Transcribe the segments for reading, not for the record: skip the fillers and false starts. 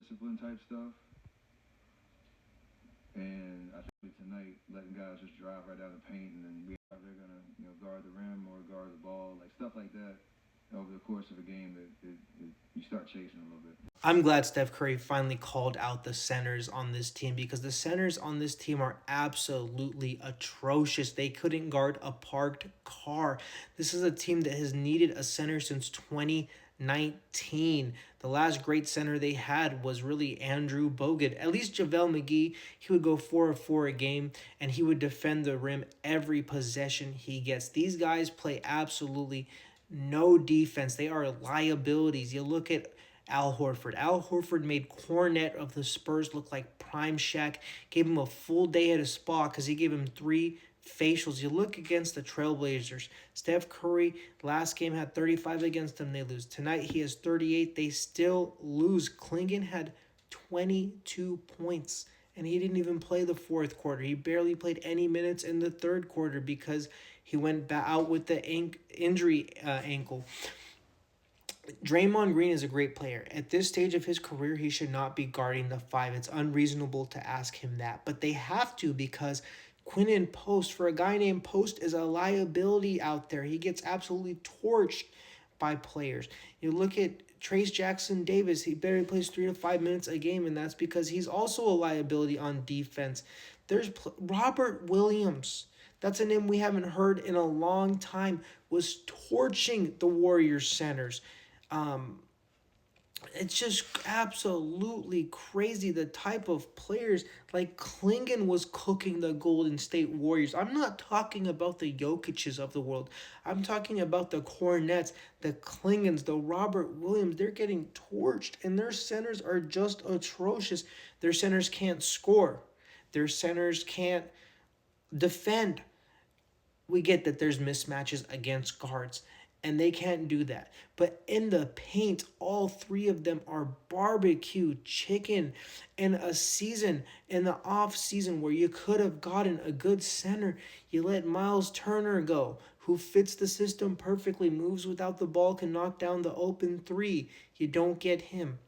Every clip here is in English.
discipline type stuff. And I think tonight, letting guys just drive right down the paint, and then they're gonna guard the rim or guard the ball, like stuff like that. Over the course of a game, you start chasing a little bit. I'm glad Steph Curry finally called out the centers on this team because the centers on this team are absolutely atrocious. They couldn't guard a parked car. This is a team that has needed a center since 2019. The last great center they had was really Andrew Bogut. At least JaVale McGee, he would go 4 of 4 a game and he would defend the rim every possession he gets. These guys play absolutely no defense. They are liabilities. You look at Al Horford. Al Horford made Cornet of the Spurs look like prime Shaq. Gave him a full day at a spa because he gave him 3 facials. You look against the Trailblazers. Steph Curry last game had 35 against them. They lose. Tonight he has 38. They still lose. Klingon had 22 points. And he didn't even play the fourth quarter. He barely played any minutes in the third quarter because he went out with the injury ankle. Draymond Green is a great player. At this stage of his career, he should not be guarding the 5. It's unreasonable to ask him that. But they have to because Quinnen Post, for a guy named Post, is a liability out there. He gets absolutely torched by players. You look at Trace Jackson Davis, he barely plays 3 to 5 minutes a game, and that's because he's also a liability on defense. There's Robert Williams. That's a name we haven't heard in a long time, was torching the Warriors centers. It's just absolutely crazy the type of players like Klingon was cooking the Golden State Warriors. I'm not talking about the Jokic's of the world. I'm talking about the Cornets, the Klingons, the Robert Williams. They're getting torched and their centers are just atrocious. Their centers can't score. Their centers can't defend. We get that there's mismatches against guards and they can't do that. But in the paint, all 3 of them are barbecue chicken. In a season, in the off season where you could have gotten a good center, you let Miles Turner go, who fits the system perfectly, moves without the ball, can knock down the open 3. You don't get him.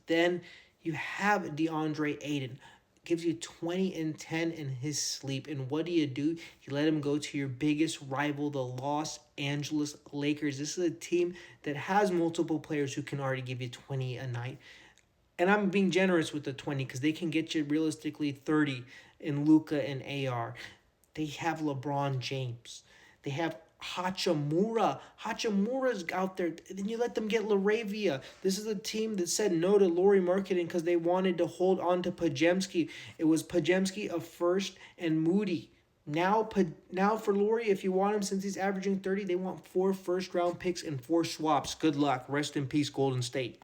Then you have DeAndre Ayton, gives you 20 and 10 in his sleep. And what do? You let him go to your biggest rival, the Los Angeles Lakers. This is a team that has multiple players who can already give you 20 a night. And I'm being generous with the 20 because they can get you realistically 30 in Luka and AR. They have LeBron James. They have Hachimura. Hachimura's out there. Then you let them get Laravia. This is a team that said no to Lauri Markkanen because they wanted to hold on to Pajemski. It was Pajemski, a first, and Moody. Now for Lauri, if you want him, since he's averaging 30, they want 4 first-round picks and 4 swaps. Good luck. Rest in peace, Golden State.